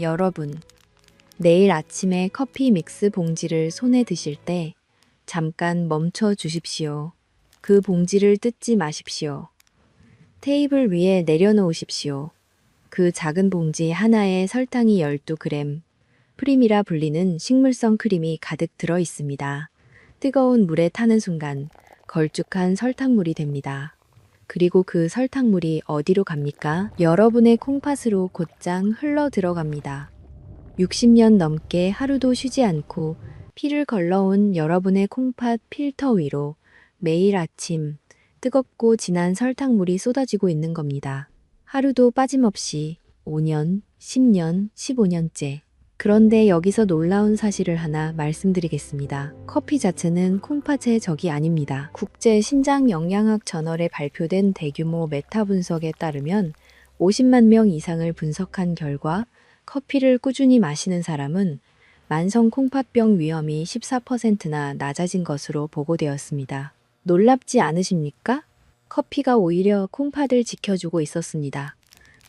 여러분, 내일 아침에 커피 믹스 봉지를 손에 드실 때 잠깐 멈춰 주십시오. 그 봉지를 뜯지 마십시오. 테이블 위에 내려놓으십시오. 그 작은 봉지 하나에 설탕이 12g, 프림이라 불리는 식물성 크림이 가득 들어 있습니다. 뜨거운 물에 타는 순간 걸쭉한 설탕물이 됩니다. 그리고 그 설탕물이 어디로 갑니까? 여러분의 콩팥으로 곧장 흘러 들어갑니다. 60년 넘게 하루도 쉬지 않고 피를 걸러온 여러분의 콩팥 필터 위로 매일 아침 뜨겁고 진한 설탕물이 쏟아지고 있는 겁니다. 하루도 빠짐없이 5년, 10년, 15년째. 그런데 여기서 놀라운 사실을 하나 말씀드리겠습니다. 커피 자체는 콩팥의 적이 아닙니다. 국제 신장 영양학 저널에 발표된 대규모 메타 분석에 따르면 50만 명 이상을 분석한 결과 커피를 꾸준히 마시는 사람은 만성 콩팥병 위험이 14%나 낮아진 것으로 보고되었습니다. 놀랍지 않으십니까? 커피가 오히려 콩팥을 지켜주고 있었습니다.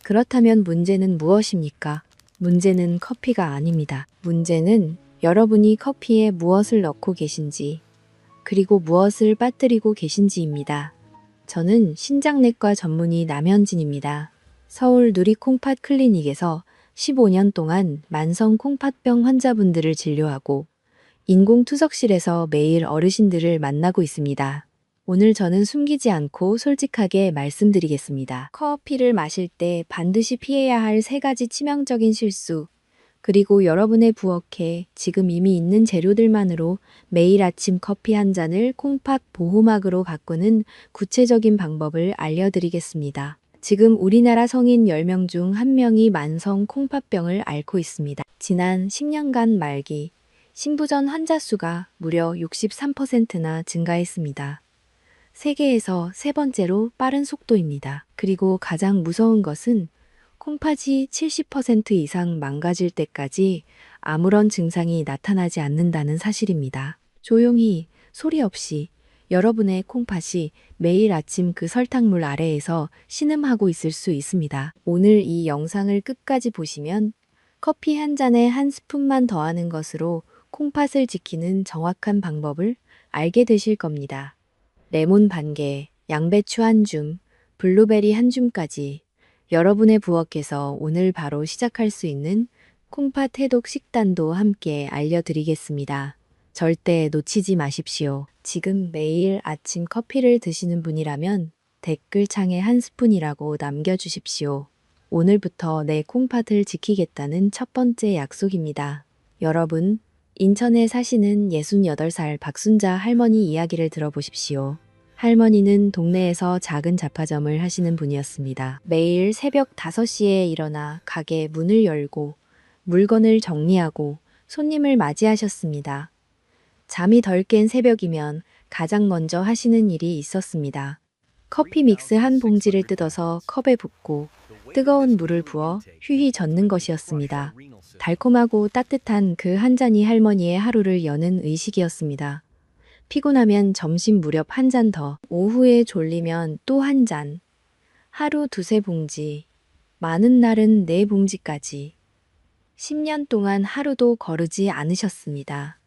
그렇다면 문제는 무엇입니까? 문제는 커피가 아닙니다. 문제는 여러분이 커피에 무엇을 넣고 계신지, 그리고 무엇을 빠뜨리고 계신지입니다. 저는 신장내과 전문의 남현진입니다. 서울 누리콩팥 클리닉에서 15년 동안 만성 콩팥병 환자분들을 진료하고 인공투석실에서 매일 어르신들을 만나고 있습니다. 오늘 저는 숨기지 않고 솔직하게 말씀드리겠습니다. 커피를 마실 때 반드시 피해야 할 3가지 치명적인 실수, 그리고 여러분의 부엌에 지금 이미 있는 재료들만으로 매일 아침 커피 한 잔을 콩팥 보호막으로 바꾸는 구체적인 방법을 알려드리겠습니다. 지금 우리나라 성인 10명 중 1명이 만성 콩팥병을 앓고 있습니다. 지난 10년간 말기, 신부전 환자 수가 무려 63%나 증가했습니다. 세계에서 3번째로 빠른 속도입니다. 그리고 가장 무서운 것은 콩팥이 70% 이상 망가질 때까지 아무런 증상이 나타나지 않는다는 사실입니다. 조용히, 소리 없이 여러분의 콩팥이 매일 아침 그 설탕물 아래에서 신음하고 있을 수 있습니다. 오늘 이 영상을 끝까지 보시면 커피 한 잔에 한 스푼만 더하는 것으로 콩팥을 지키는 정확한 방법을 알게 되실 겁니다. 레몬 반 개, 양배추 한 줌, 블루베리 한 줌까지 여러분의 부엌에서 오늘 바로 시작할 수 있는 콩팥 해독 식단도 함께 알려드리겠습니다. 절대 놓치지 마십시오. 지금 매일 아침 커피를 드시는 분이라면 댓글창에 한 스푼이라고 남겨주십시오. 오늘부터 내 콩팥을 지키겠다는 첫 번째 약속입니다. 여러분, 인천에 사시는 68살 박순자 할머니 이야기를 들어보십시오. 할머니는 동네에서 작은 잡화점을 하시는 분이었습니다. 매일 새벽 5시에 일어나 가게 문을 열고 물건을 정리하고 손님을 맞이하셨습니다. 잠이 덜 깬 새벽이면 가장 먼저 하시는 일이 있었습니다. 커피 믹스 한 봉지를 뜯어서 컵에 붓고 뜨거운 물을 부어 휘휘 젓는 것이었습니다. 달콤하고 따뜻한 그 한 잔이 할머니의 하루를 여는 의식이었습니다. 피곤하면 점심 무렵 한 잔 더, 오후에 졸리면 또 한 잔, 하루 2~3봉지, 많은 날은 4봉지까지. 10년 동안 하루도 거르지 않으셨습니다.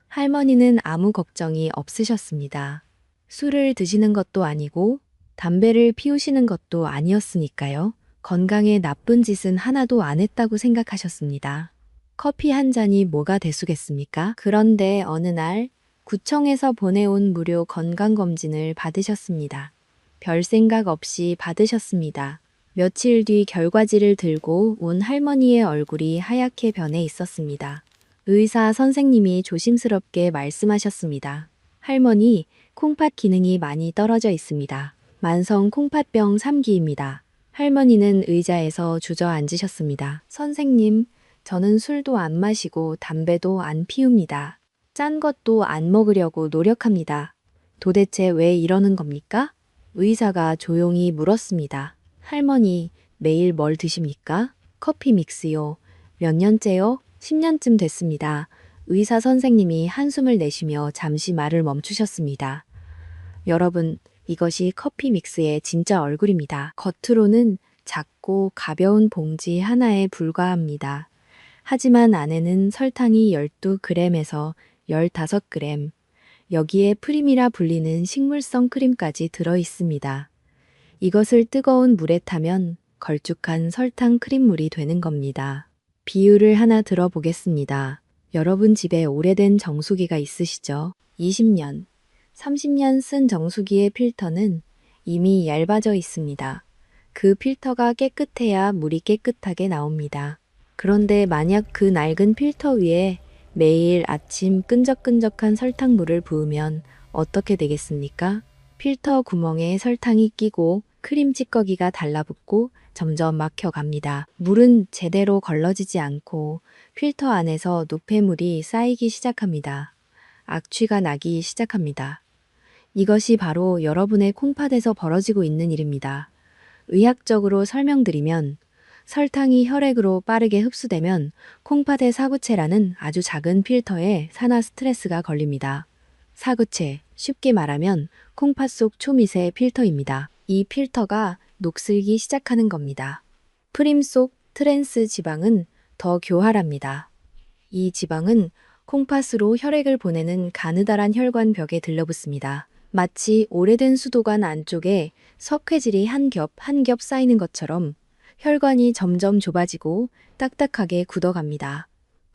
할머니는 아무 걱정이 없으셨습니다. 술을 드시는 것도 아니고 담배를 피우시는 것도 아니었으니까요. 건강에 나쁜 짓은 하나도 안 했다고 생각하셨습니다. 커피 한 잔이 뭐가 대수겠습니까? 그런데 어느 날 구청에서 보내온 무료 건강검진을 받으셨습니다. 별 생각 없이 받으셨습니다. 며칠 뒤 결과지를 들고 온 할머니의 얼굴이 하얗게 변해 있었습니다. 의사 선생님이 조심스럽게 말씀하셨습니다. 할머니, 콩팥 기능이 많이 떨어져 있습니다. 만성 콩팥병 3기입니다. 할머니는 의자에서 주저앉으셨습니다. 선생님, 저는 술도 안 마시고 담배도 안 피웁니다. 짠 것도 안 먹으려고 노력합니다. 도대체 왜 이러는 겁니까? 의사가 조용히 물었습니다. 할머니, 매일 뭘 드십니까? 커피 믹스요. 몇 년째요? 10년쯤 됐습니다. 의사 선생님이 한숨을 내쉬며 잠시 말을 멈추셨습니다. 여러분, 이것이 커피 믹스의 진짜 얼굴입니다. 겉으로는 작고 가벼운 봉지 하나에 불과합니다. 하지만 안에는 설탕이 12g에서 15g, 여기에 프림이라 불리는 식물성 크림까지 들어 있습니다. 이것을 뜨거운 물에 타면 걸쭉한 설탕 크림물이 되는 겁니다. 비유를 하나 들어보겠습니다. 여러분 집에 오래된 정수기가 있으시죠? 20년, 30년 쓴 정수기의 필터는 이미 얇아져 있습니다. 그 필터가 깨끗해야 물이 깨끗하게 나옵니다. 그런데 만약 그 낡은 필터 위에 매일 아침 끈적끈적한 설탕물을 부으면 어떻게 되겠습니까? 필터 구멍에 설탕이 끼고 크림 찌꺼기가 달라붙고 점점 막혀갑니다. 물은 제대로 걸러지지 않고 필터 안에서 노폐물이 쌓이기 시작합니다. 악취가 나기 시작합니다. 이것이 바로 여러분의 콩팥에서 벌어지고 있는 일입니다. 의학적으로 설명드리면 설탕이 혈액으로 빠르게 흡수되면 콩팥의 사구체라는 아주 작은 필터에 산화 스트레스가 걸립니다. 사구체, 쉽게 말하면 콩팥 속 초미세 필터입니다. 이 필터가 녹슬기 시작하는 겁니다. 프림 속 트랜스 지방은 더 교활합니다. 이 지방은 콩팥으로 혈액을 보내는 가느다란 혈관 벽에 들러붙습니다. 마치 오래된 수도관 안쪽에 석회질이 한 겹 한 겹 쌓이는 것처럼 혈관이 점점 좁아지고 딱딱하게 굳어갑니다.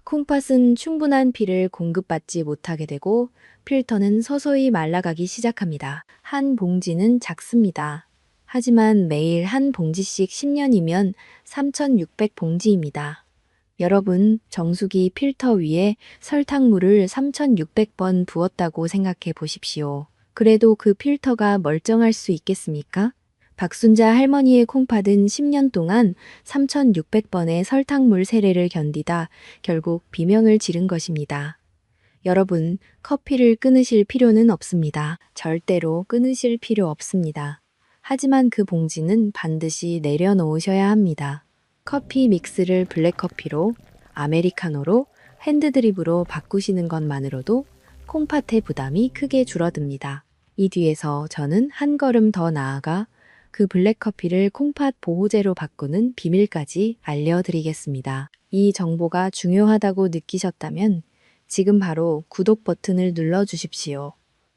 콩팥은 충분한 피를 공급받지 못하게 되고 필터는 서서히 말라가기 시작합니다. 한 봉지는 작습니다. 하지만 매일 한 봉지씩 10년이면 3,600봉지입니다. 여러분, 정수기 필터 위에 설탕물을 3,600번 부었다고 생각해 보십시오. 그래도 그 필터가 멀쩡할 수 있겠습니까? 박순자 할머니의 콩팥은 10년 동안 3,600번의 설탕물 세례를 견디다 결국 비명을 지른 것입니다. 여러분, 커피를 끊으실 필요는 없습니다. 절대로 끊으실 필요 없습니다. 하지만 그 봉지는 반드시 내려놓으셔야 합니다. 커피 믹스를 블랙커피로, 아메리카노로, 핸드드립으로 바꾸시는 것만으로도 콩팥의 부담이 크게 줄어듭니다. 이 뒤에서 저는 한 걸음 더 나아가 그 블랙커피를 콩팥 보호제로 바꾸는 비밀까지 알려드리겠습니다. 이 정보가 중요하다고 느끼셨다면 지금 바로 구독 버튼을 눌러주십시오.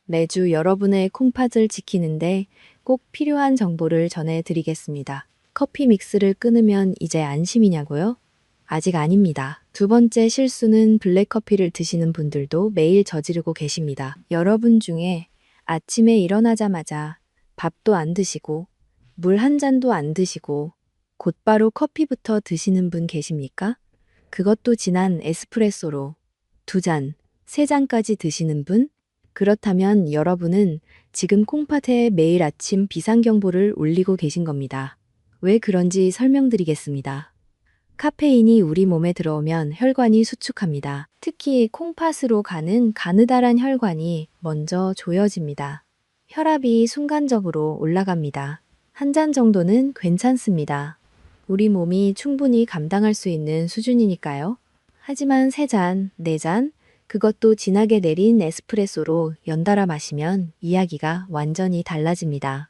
매주 여러분의 콩팥을 지키는데 꼭 필요한 정보를 전해드리겠습니다. 커피 믹스를 끊으면 이제 안심이냐고요? 아직 아닙니다. 두 번째 실수는 블랙커피를 드시는 분들도 매일 저지르고 계십니다. 여러분 중에 아침에 일어나자마자 밥도 안 드시고 물 한 잔도 안 드시고 곧바로 커피부터 드시는 분 계십니까? 그것도 진한 에스프레소로 2잔, 3잔까지 드시는 분? 그렇다면 여러분은 지금 콩팥에 매일 아침 비상경보를 울리고 계신 겁니다. 왜 그런지 설명드리겠습니다. 카페인이 우리 몸에 들어오면 혈관이 수축합니다. 특히 콩팥으로 가는 가느다란 혈관이 먼저 조여집니다. 혈압이 순간적으로 올라갑니다. 한 잔 정도는 괜찮습니다. 우리 몸이 충분히 감당할 수 있는 수준이니까요. 하지만 3잔, 4잔, 그것도 진하게 내린 에스프레소로 연달아 마시면 이야기가 완전히 달라집니다.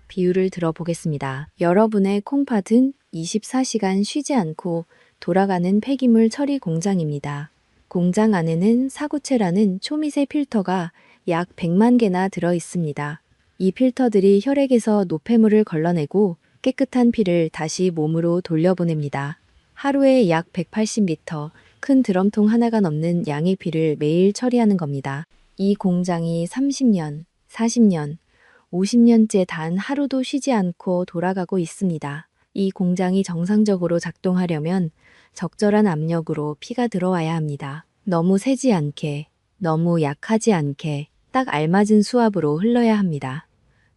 비유를 들어보겠습니다. 여러분의 콩팥은 24시간 쉬지 않고 돌아가는 폐기물 처리 공장입니다. 공장 안에는 사구체라는 초미세 필터가 약 100만 개나 들어 있습니다. 이 필터들이 혈액에서 노폐물을 걸러내고 깨끗한 피를 다시 몸으로 돌려보냅니다. 하루에 약 180리터, 큰 드럼통 하나가 넘는 양의 피를 매일 처리하는 겁니다. 이 공장이 30년, 40년, 50년째 단 하루도 쉬지 않고 돌아가고 있습니다. 이 공장이 정상적으로 작동하려면 적절한 압력으로 피가 들어와야 합니다. 너무 세지 않게, 너무 약하지 않게 딱 알맞은 수압으로 흘러야 합니다.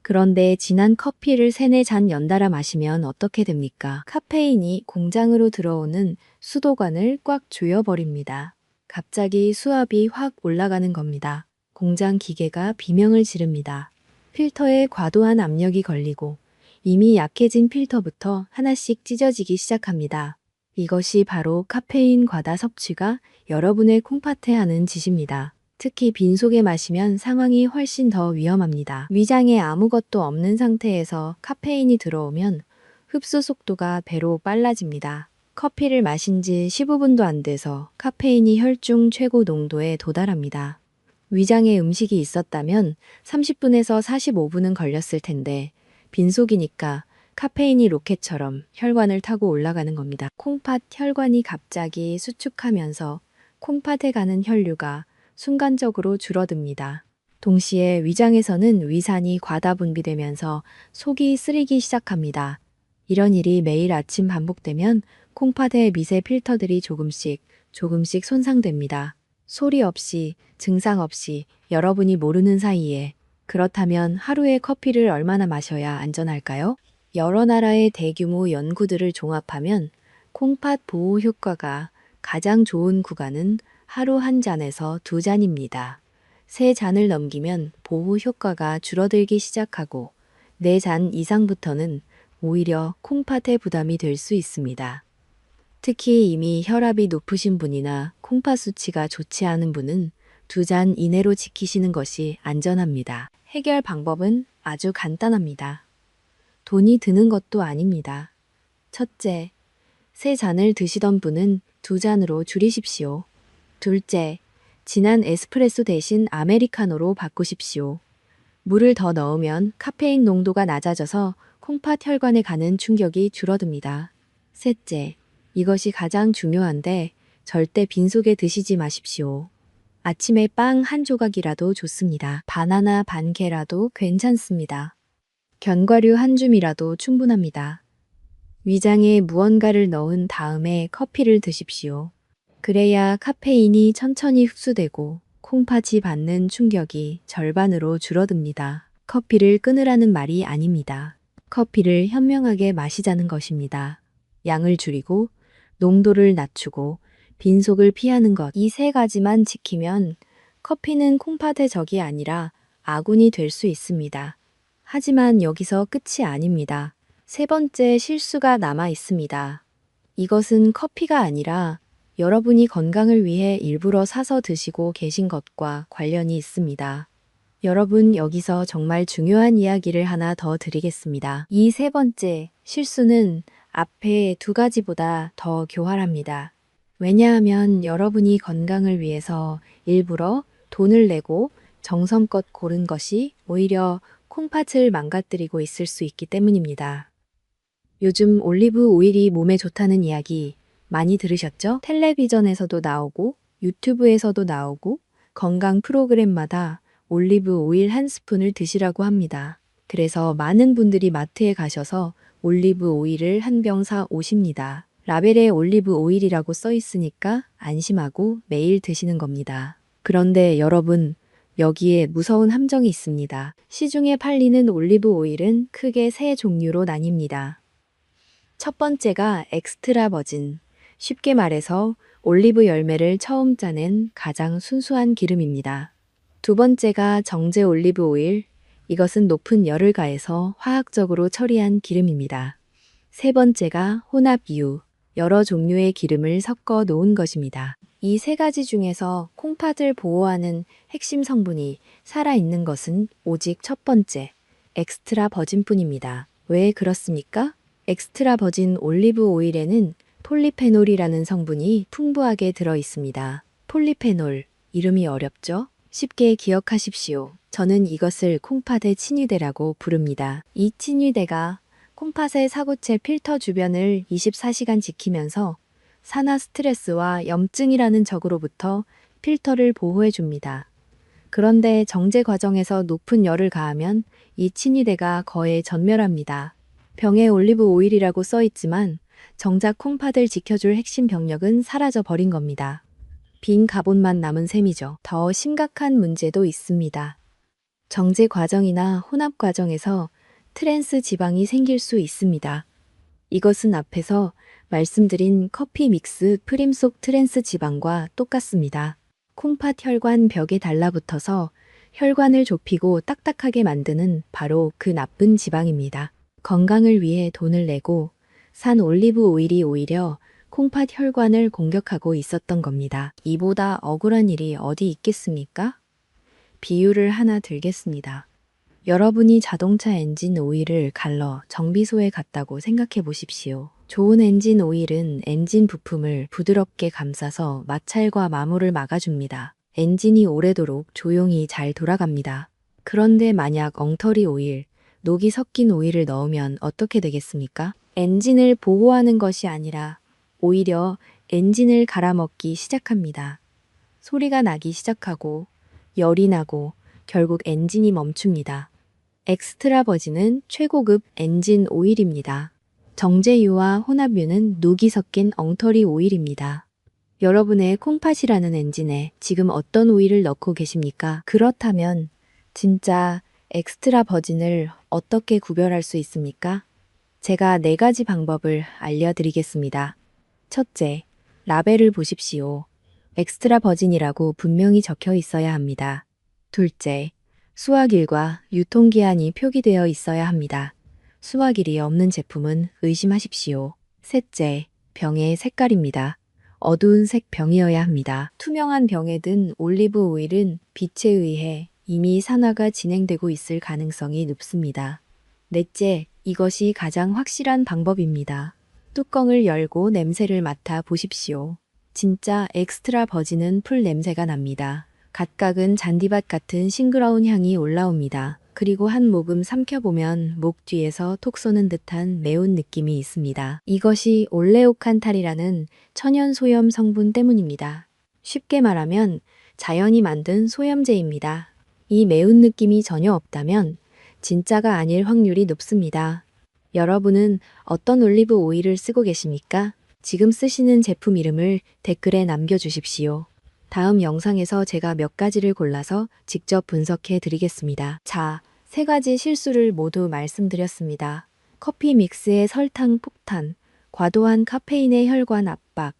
그런데 진한 커피를 3-4잔 연달아 마시면 어떻게 됩니까? 카페인이 공장으로 들어오는 수도관을 꽉 조여버립니다. 갑자기 수압이 확 올라가는 겁니다. 공장 기계가 비명을 지릅니다. 필터에 과도한 압력이 걸리고 이미 약해진 필터부터 하나씩 찢어지기 시작합니다. 이것이 바로 카페인 과다 섭취가 여러분의 콩팥에 하는 짓입니다. 특히 빈속에 마시면 상황이 훨씬 더 위험합니다. 위장에 아무것도 없는 상태에서 카페인이 들어오면 흡수 속도가 배로 빨라집니다. 커피를 마신 지 15분도 안 돼서 카페인이 혈중 최고 농도에 도달합니다. 위장에 음식이 있었다면 30분에서 45분은 걸렸을 텐데 빈속이니까 카페인이 로켓처럼 혈관을 타고 올라가는 겁니다. 콩팥 혈관이 갑자기 수축하면서 콩팥에 가는 혈류가 순간적으로 줄어듭니다. 동시에 위장에서는 위산이 과다 분비되면서 속이 쓰리기 시작합니다. 이런 일이 매일 아침 반복되면 콩팥의 미세 필터들이 조금씩 손상됩니다. 소리 없이, 증상 없이 여러분이 모르는 사이에. 그렇다면 하루에 커피를 얼마나 마셔야 안전할까요? 여러 나라의 대규모 연구들을 종합하면 콩팥 보호 효과가 가장 좋은 구간은 하루 한 잔에서 두 잔입니다. 세 잔을 넘기면 보호 효과가 줄어들기 시작하고 네 잔 이상부터는 오히려 콩팥에 부담이 될 수 있습니다. 특히 이미 혈압이 높으신 분이나 콩팥 수치가 좋지 않은 분은 두 잔 이내로 지키시는 것이 안전합니다. 해결 방법은 아주 간단합니다. 돈이 드는 것도 아닙니다. 첫째, 세 잔을 드시던 분은 두 잔으로 줄이십시오. 둘째, 진한 에스프레소 대신 아메리카노로 바꾸십시오. 물을 더 넣으면 카페인 농도가 낮아져서 콩팥 혈관에 가는 충격이 줄어듭니다. 셋째, 이것이 가장 중요한데 절대 빈속에 드시지 마십시오. 아침에 빵 한 조각이라도 좋습니다. 바나나 반 개라도 괜찮습니다. 견과류 한 줌이라도 충분합니다. 위장에 무언가를 넣은 다음에 커피를 드십시오. 그래야 카페인이 천천히 흡수되고 콩팥이 받는 충격이 절반으로 줄어듭니다. 커피를 끊으라는 말이 아닙니다. 커피를 현명하게 마시자는 것입니다. 양을 줄이고 농도를 낮추고 빈속을 피하는 것. 이 세 가지만 지키면 커피는 콩팥의 적이 아니라 아군이 될 수 있습니다. 하지만 여기서 끝이 아닙니다. 세 번째 실수가 남아 있습니다. 이것은 커피가 아니라 여러분이 건강을 위해 일부러 사서 드시고 계신 것과 관련이 있습니다. 여러분, 여기서 정말 중요한 이야기를 하나 더 드리겠습니다. 이 세 번째 실수는 앞에 두 가지보다 더 교활합니다. 왜냐하면 여러분이 건강을 위해서 일부러 돈을 내고 정성껏 고른 것이 오히려 콩팥을 망가뜨리고 있을 수 있기 때문입니다. 요즘 올리브 오일이 몸에 좋다는 이야기 많이 들으셨죠? 텔레비전에서도 나오고 유튜브에서도 나오고 건강 프로그램마다 올리브 오일 한 스푼을 드시라고 합니다. 그래서 많은 분들이 마트에 가셔서 올리브 오일을 한 병 사 오십니다. 라벨에 올리브 오일이라고 써 있으니까 안심하고 매일 드시는 겁니다. 그런데 여러분, 여기에 무서운 함정이 있습니다. 시중에 팔리는 올리브 오일은 크게 세 종류로 나뉩니다. 첫 번째가 엑스트라 버진. 쉽게 말해서 올리브 열매를 처음 짜낸 가장 순수한 기름입니다. 두 번째가 정제 올리브 오일. 이것은 높은 열을 가해서 화학적으로 처리한 기름입니다. 세 번째가 혼합유. 여러 종류의 기름을 섞어 놓은 것입니다. 이 세 가지 중에서 콩팥을 보호하는 핵심 성분이 살아있는 것은 오직 첫 번째, 엑스트라 버진뿐입니다. 왜 그렇습니까? 엑스트라 버진 올리브 오일에는 폴리페놀이라는 성분이 풍부하게 들어 있습니다. 폴리페놀, 이름이 어렵죠? 쉽게 기억하십시오. 저는 이것을 콩팥의 친위대라고 부릅니다. 이 친위대가 콩팥의 사구체 필터 주변을 24시간 지키면서 산화 스트레스와 염증이라는 적으로부터 필터를 보호해 줍니다. 그런데 정제 과정에서 높은 열을 가하면 이 친위대가 거의 전멸합니다. 병에 올리브 오일이라고 써 있지만 정작 콩팥을 지켜줄 핵심 병력은 사라져 버린 겁니다. 빈 갑옷만 남은 셈이죠. 더 심각한 문제도 있습니다. 정제 과정이나 혼합 과정에서 트랜스 지방이 생길 수 있습니다. 이것은 앞에서 말씀드린 커피 믹스 프림 속 트랜스 지방과 똑같습니다. 콩팥 혈관 벽에 달라붙어서 혈관을 좁히고 딱딱하게 만드는 바로 그 나쁜 지방입니다. 건강을 위해 돈을 내고 산 올리브 오일이 오히려 콩팥 혈관을 공격하고 있었던 겁니다. 이보다 억울한 일이 어디 있겠습니까? 비유를 하나 들겠습니다. 여러분이 자동차 엔진 오일을 갈러 정비소에 갔다고 생각해 보십시오. 좋은 엔진 오일은 엔진 부품을 부드럽게 감싸서 마찰과 마모를 막아줍니다. 엔진이 오래도록 조용히 잘 돌아갑니다. 그런데 만약 엉터리 오일, 녹이 섞인 오일을 넣으면 어떻게 되겠습니까? 엔진을 보호하는 것이 아니라 오히려 엔진을 갈아먹기 시작합니다. 소리가 나기 시작하고 열이 나고 결국 엔진이 멈춥니다. 엑스트라 버진은 최고급 엔진 오일입니다. 정제유와 혼합유는 녹이 섞인 엉터리 오일입니다. 여러분의 콩팥이라는 엔진에 지금 어떤 오일을 넣고 계십니까? 그렇다면 진짜 엑스트라 버진을 어떻게 구별할 수 있습니까? 제가 4가지 방법을 알려드리겠습니다. 첫째, 라벨을 보십시오. 엑스트라 버진이라고 분명히 적혀 있어야 합니다. 둘째, 수확일과 유통기한이 표기되어 있어야 합니다. 수확일이 없는 제품은 의심하십시오. 셋째, 병의 색깔입니다. 어두운 색 병이어야 합니다. 투명한 병에 든 올리브 오일은 빛에 의해 이미 산화가 진행되고 있을 가능성이 높습니다. 넷째, 이것이 가장 확실한 방법입니다. 뚜껑을 열고 냄새를 맡아 보십시오. 진짜 엑스트라 버진은 풀 냄새가 납니다. 갓각은 잔디밭 같은 싱그러운 향이 올라옵니다. 그리고 한 모금 삼켜보면 목 뒤에서 톡 쏘는 듯한 매운 느낌이 있습니다. 이것이 올레오칸탈이라는 천연 소염 성분 때문입니다. 쉽게 말하면 자연이 만든 소염제입니다. 이 매운 느낌이 전혀 없다면 진짜가 아닐 확률이 높습니다. 여러분은 어떤 올리브 오일을 쓰고 계십니까? 지금 쓰시는 제품 이름을 댓글에 남겨주십시오. 다음 영상에서 제가 몇 가지를 골라서 직접 분석해 드리겠습니다. 자, 3가지 실수를 모두 말씀드렸습니다. 커피 믹스의 설탕 폭탄, 과도한 카페인의 혈관 압박,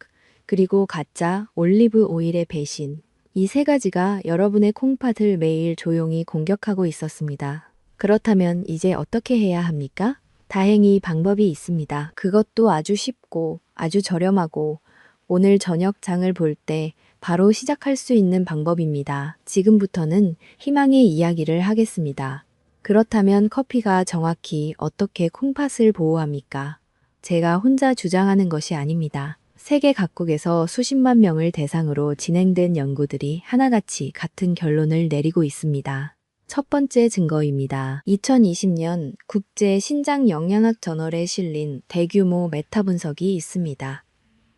그리고 가짜 올리브 오일의 배신. 이 3가지가 여러분의 콩팥을 매일 조용히 공격하고 있었습니다. 그렇다면 이제 어떻게 해야 합니까? 다행히 방법이 있습니다. 그것도 아주 쉽고 아주 저렴하고 오늘 저녁 장을 볼 때 바로 시작할 수 있는 방법입니다. 지금부터는 희망의 이야기를 하겠습니다. 그렇다면 커피가 정확히 어떻게 콩팥을 보호합니까? 제가 혼자 주장하는 것이 아닙니다. 세계 각국에서 수십만 명을 대상으로 진행된 연구들이 하나같이 같은 결론을 내리고 있습니다. 첫 번째 증거입니다. 2020년 국제 신장 영양학 저널에 실린 대규모 메타 분석이 있습니다.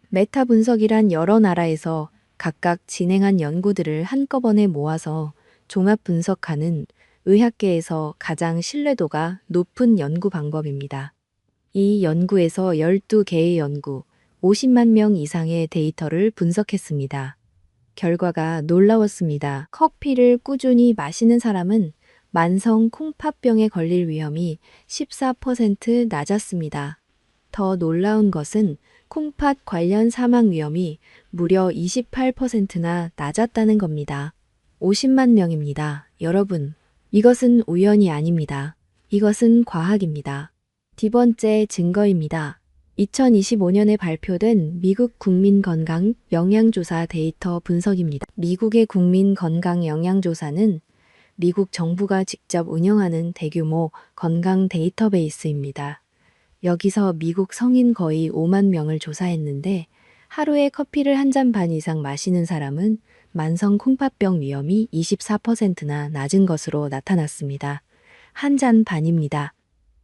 메타 분석이란 여러 나라에서 각각 진행한 연구들을 한꺼번에 모아서 종합 분석하는 의학계에서 가장 신뢰도가 높은 연구 방법입니다. 이 연구에서 12개의 연구, 50만 명 이상의 데이터를 분석했습니다. 결과가 놀라웠습니다. 커피를 꾸준히 마시는 사람은 만성 콩팥병에 걸릴 위험이 14% 낮았습니다. 더 놀라운 것은 콩팥 관련 사망 위험이 무려 28%나 낮았다는 겁니다. 50만 명입니다. 여러분, 이것은 우연이 아닙니다. 이것은 과학입니다. 두 번째 증거입니다. 2025년에 발표된 미국 국민건강 영양조사 데이터 분석입니다. 미국의 국민건강 영양조사는 미국 정부가 직접 운영하는 대규모 건강 데이터베이스입니다. 여기서 미국 성인 거의 5만 명을 조사했는데 하루에 커피를 한 잔 반 이상 마시는 사람은 만성 콩팥병 위험이 24%나 낮은 것으로 나타났습니다. 한 잔 반입니다.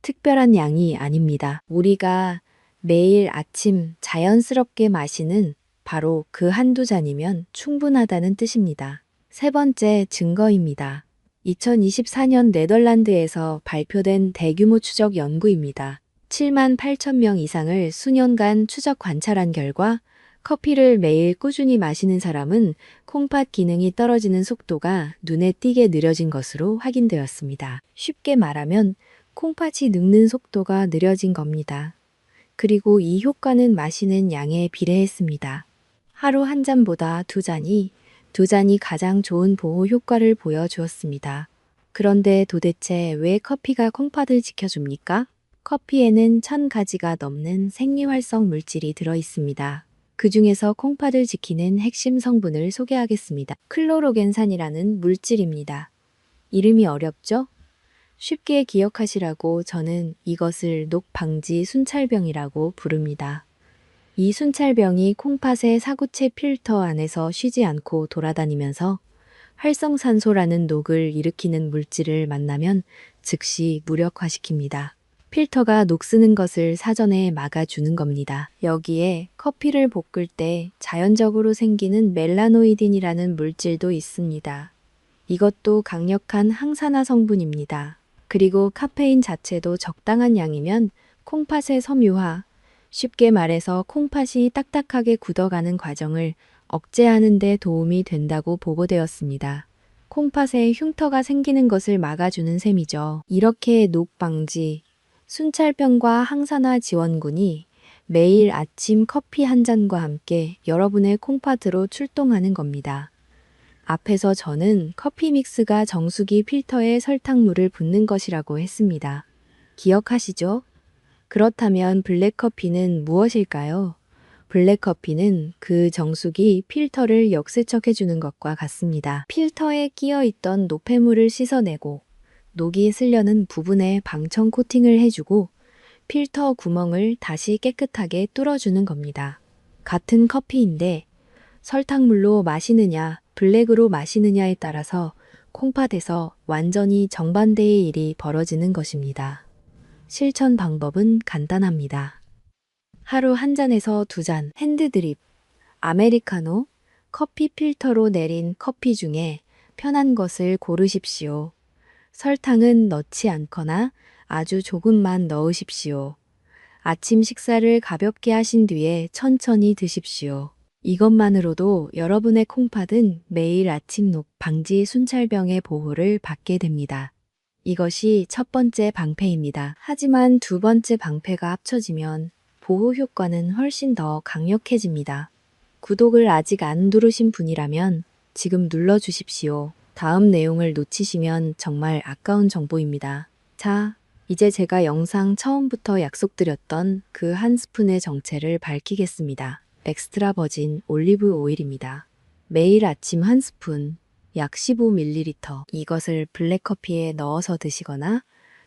특별한 양이 아닙니다. 우리가 매일 아침 자연스럽게 마시는 바로 그 한두 잔이면 충분하다는 뜻입니다. 세 번째 증거입니다. 2024년 네덜란드에서 발표된 대규모 추적 연구입니다. 7만 8천 명 이상을 수년간 추적 관찰한 결과 커피를 매일 꾸준히 마시는 사람은 콩팥 기능이 떨어지는 속도가 눈에 띄게 느려진 것으로 확인되었습니다. 쉽게 말하면 콩팥이 늙는 속도가 느려진 겁니다. 그리고 이 효과는 마시는 양에 비례했습니다. 하루 한 잔보다 두 잔이 가장 좋은 보호 효과를 보여주었습니다. 그런데 도대체 왜 커피가 콩팥을 지켜줍니까? 커피에는 1000가지가 넘는 생리활성 물질이 들어있습니다. 그 중에서 콩팥을 지키는 핵심 성분을 소개하겠습니다. 클로로겐산이라는 물질입니다. 이름이 어렵죠? 쉽게 기억하시라고 저는 이것을 녹방지 순찰병이라고 부릅니다. 이 순찰병이 콩팥의 사구체 필터 안에서 쉬지 않고 돌아다니면서 활성산소라는 녹을 일으키는 물질을 만나면 즉시 무력화시킵니다. 필터가 녹쓰는 것을 사전에 막아주는 겁니다. 여기에 커피를 볶을 때 자연적으로 생기는 멜라노이딘이라는 물질도 있습니다. 이것도 강력한 항산화 성분입니다. 그리고 카페인 자체도 적당한 양이면 콩팥의 섬유화, 쉽게 말해서 콩팥이 딱딱하게 굳어가는 과정을 억제하는 데 도움이 된다고 보고되었습니다. 콩팥에 흉터가 생기는 것을 막아주는 셈이죠. 이렇게 녹방지, 순찰병과 항산화 지원군이 매일 아침 커피 한 잔과 함께 여러분의 콩팥으로 출동하는 겁니다. 앞에서 저는 커피 믹스가 정수기 필터에 설탕물을 붓는 것이라고 했습니다. 기억하시죠? 그렇다면 블랙커피는 무엇일까요? 블랙커피는 그 정수기 필터를 역세척해주는 것과 같습니다. 필터에 끼어 있던 노폐물을 씻어내고 녹이 슬려는 부분에 방청 코팅을 해주고 필터 구멍을 다시 깨끗하게 뚫어주는 겁니다. 같은 커피인데 설탕물로 마시느냐 블랙으로 마시느냐에 따라서 콩팥에서 완전히 정반대의 일이 벌어지는 것입니다. 실천 방법은 간단합니다. 하루 한 잔에서 두 잔 핸드드립, 아메리카노, 커피 필터로 내린 커피 중에 편한 것을 고르십시오. 설탕은 넣지 않거나 아주 조금만 넣으십시오. 아침 식사를 가볍게 하신 뒤에 천천히 드십시오. 이것만으로도 여러분의 콩팥은 매일 아침 녹방지 순찰병의 보호를 받게 됩니다. 이것이 첫 번째 방패입니다. 하지만 두 번째 방패가 합쳐지면 보호 효과는 훨씬 더 강력해집니다. 구독을 아직 안 누르신 분이라면 지금 눌러주십시오. 다음 내용을 놓치시면 정말 아까운 정보입니다. 자, 이제 제가 영상 처음부터 약속드렸던 그 한 스푼의 정체를 밝히겠습니다. 엑스트라 버진 올리브 오일입니다. 매일 아침 한 스푼, 약 15ml. 이것을 블랙커피에 넣어서 드시거나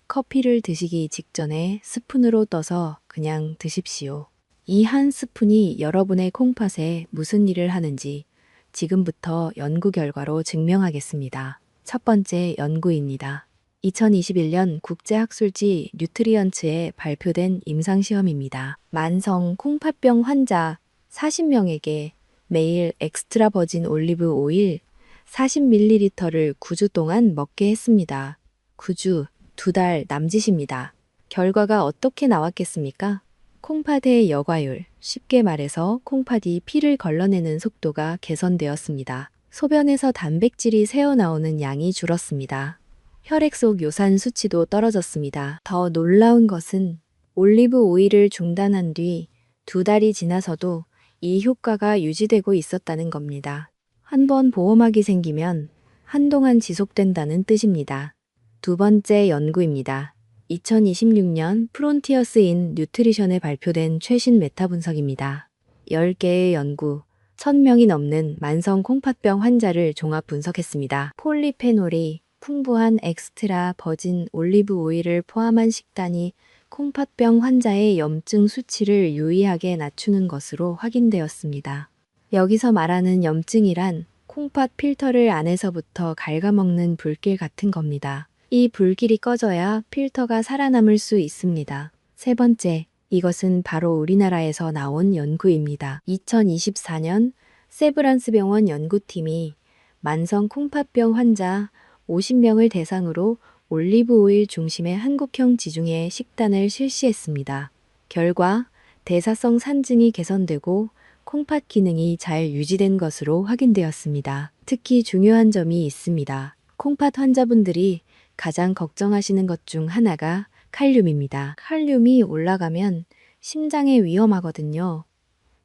커피를 드시기 직전에 스푼으로 떠서 그냥 드십시오. 이 한 스푼이 여러분의 콩팥에 무슨 일을 하는지 지금부터 연구 결과로 증명하겠습니다. 첫 번째 연구입니다. 2021년 국제학술지 뉴트리언츠에 발표된 임상시험입니다. 만성 콩팥병 환자 40명에게 매일 엑스트라 버진 올리브 오일 40ml를 9주 동안 먹게 했습니다. 9주, 2달 남짓입니다. 결과가 어떻게 나왔겠습니까? 콩팥의 여과율, 쉽게 말해서 콩팥이 피를 걸러내는 속도가 개선되었습니다. 소변에서 단백질이 새어나오는 양이 줄었습니다. 혈액 속 요산 수치도 떨어졌습니다. 더 놀라운 것은 올리브 오일을 중단한 뒤 2달이 지나서도 이 효과가 유지되고 있었다는 겁니다. 한번 보호막이 생기면 한동안 지속된다는 뜻입니다. 두 번째 연구입니다. 2026년 프론티어스 인 뉴트리션에 발표된 최신 메타 분석입니다. 10개의 연구, 1000명이 넘는 만성 콩팥병 환자를 종합 분석했습니다. 폴리페놀이 풍부한 엑스트라 버진 올리브 오일을 포함한 식단이 콩팥병 환자의 염증 수치를 유의하게 낮추는 것으로 확인되었습니다. 여기서 말하는 염증이란 콩팥 필터를 안에서부터 갉아먹는 불길 같은 겁니다. 이 불길이 꺼져야 필터가 살아남을 수 있습니다. 세 번째, 이것은 바로 우리나라에서 나온 연구입니다. 2024년 세브란스 병원 연구팀이 만성 콩팥병 환자 50명을 대상으로 올리브 오일 중심의 한국형 지중해 식단을 실시했습니다. 결과 대사성 산증이 개선되고 콩팥 기능이 잘 유지된 것으로 확인되었습니다. 특히 중요한 점이 있습니다. 콩팥 환자분들이 가장 걱정하시는 것 중 하나가 칼륨입니다. 칼륨이 올라가면 심장에 위험하거든요.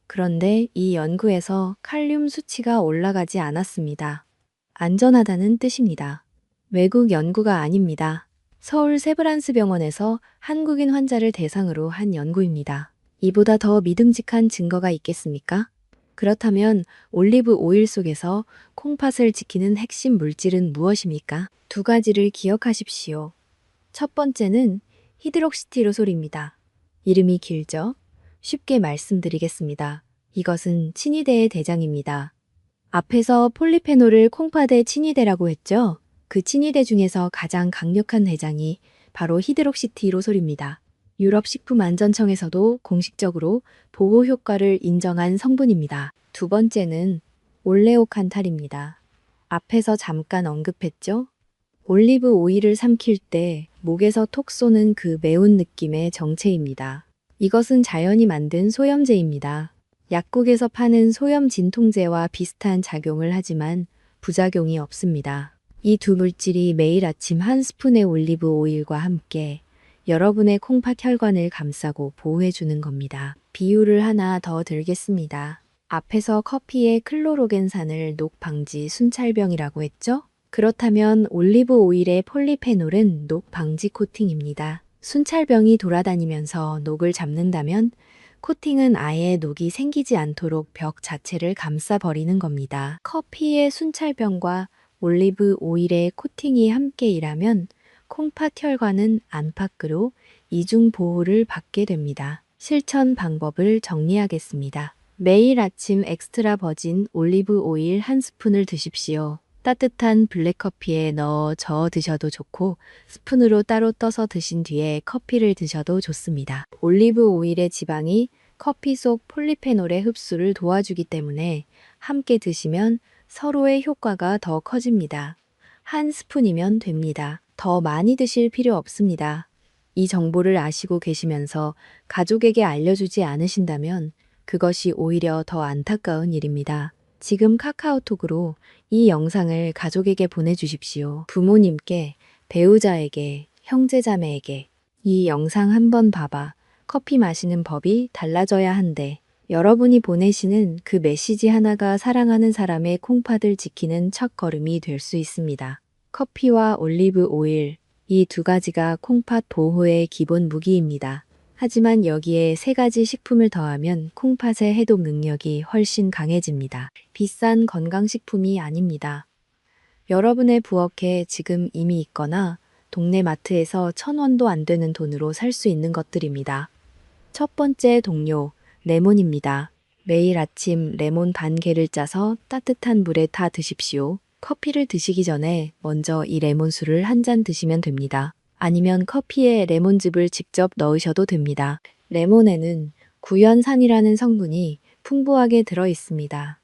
그런데 이 연구에서 칼륨 수치가 올라가지 않았습니다. 안전하다는 뜻입니다. 외국 연구가 아닙니다. 서울 세브란스 병원에서 한국인 환자를 대상으로 한 연구입니다. 이보다 더 믿음직한 증거가 있겠습니까? 그렇다면 올리브 오일 속에서 콩팥을 지키는 핵심 물질은 무엇입니까? 두 가지를 기억하십시오. 첫 번째는 히드록시티로솔입니다. 이름이 길죠? 쉽게 말씀드리겠습니다. 이것은 친위대의 대장입니다. 앞에서 폴리페놀을 콩팥의 친위대라고 했죠? 그 친위대 중에서 가장 강력한 대장이 바로 히드록시티로솔입니다. 유럽식품안전청에서도 공식적으로 보호 효과를 인정한 성분입니다. 두 번째는 올레오칸탈입니다. 앞에서 잠깐 언급했죠? 올리브 오일을 삼킬 때 목에서 톡 쏘는 그 매운 느낌의 정체입니다. 이것은 자연이 만든 소염제입니다. 약국에서 파는 소염 진통제와 비슷한 작용을 하지만 부작용이 없습니다. 이 두 물질이 매일 아침 한 스푼의 올리브 오일과 함께 여러분의 콩팥 혈관을 감싸고 보호해주는 겁니다. 비유를 하나 더 들겠습니다. 앞에서 커피의 클로로겐산을 녹 방지 순찰병이라고 했죠? 그렇다면 올리브 오일의 폴리페놀은 녹 방지 코팅입니다. 순찰병이 돌아다니면서 녹을 잡는다면 코팅은 아예 녹이 생기지 않도록 벽 자체를 감싸버리는 겁니다. 커피의 순찰병과 올리브 오일의 코팅이 함께 일하면 콩팥 혈관은 안팎으로 이중 보호를 받게 됩니다. 실천 방법을 정리하겠습니다. 매일 아침 엑스트라 버진 올리브 오일 한 스푼을 드십시오. 따뜻한 블랙커피에 넣어 저어 드셔도 좋고 스푼으로 따로 떠서 드신 뒤에 커피를 드셔도 좋습니다. 올리브 오일의 지방이 커피 속 폴리페놀의 흡수를 도와주기 때문에 함께 드시면 서로의 효과가 더 커집니다. 한 스푼이면 됩니다. 더 많이 드실 필요 없습니다. 이 정보를 아시고 계시면서 가족에게 알려주지 않으신다면 그것이 오히려 더 안타까운 일입니다. 지금 카카오톡으로 이 영상을 가족에게 보내주십시오. 부모님께, 배우자에게, 형제자매에게 이 영상 한번 봐봐. 커피 마시는 법이 달라져야 한대. 여러분이 보내시는 그 메시지 하나가 사랑하는 사람의 콩팥을 지키는 첫걸음이 될 수 있습니다. 커피와 올리브 오일, 이 두 가지가 콩팥 보호의 기본 무기입니다. 하지만 여기에 세 가지 식품을 더하면 콩팥의 해독 능력이 훨씬 강해집니다. 비싼 건강식품이 아닙니다. 여러분의 부엌에 지금 이미 있거나 동네 마트에서 1,000원도 안 되는 돈으로 살 수 있는 것들입니다. 첫 번째 동료, 레몬입니다. 매일 아침 레몬 반 개를 짜서 따뜻한 물에 타 드십시오. 커피를 드시기 전에 먼저 이 레몬수를 한 잔 드시면 됩니다. 아니면 커피에 레몬즙을 직접 넣으셔도 됩니다. 레몬에는 구연산이라는 성분이 풍부하게 들어 있습니다.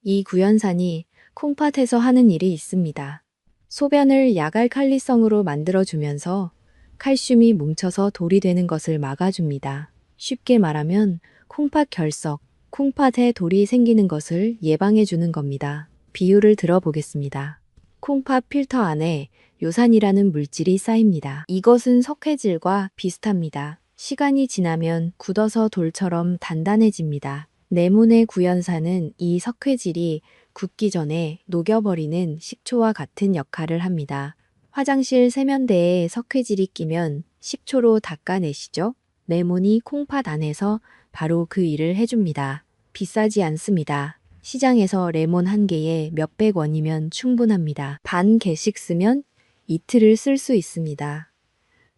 이 구연산이 콩팥에서 하는 일이 있습니다. 소변을 야갈칼리성으로 만들어주면서 칼슘이 뭉쳐서 돌이 되는 것을 막아줍니다. 쉽게 말하면 콩팥 결석, 콩팥에 돌이 생기는 것을 예방해주는 겁니다. 비유를 들어보겠습니다. 콩팥 필터 안에 요산이라는 물질이 쌓입니다. 이것은 석회질과 비슷합니다. 시간이 지나면 굳어서 돌처럼 단단해집니다. 레몬의 구연산은 이 석회질이 굳기 전에 녹여버리는 식초와 같은 역할을 합니다. 화장실 세면대에 석회질이 끼면 식초로 닦아내시죠? 레몬이 콩팥 안에서 바로 그 일을 해줍니다. 비싸지 않습니다. 시장에서 레몬 한 개에 몇백 원이면 충분합니다. 반 개씩 쓰면 이틀을 쓸 수 있습니다.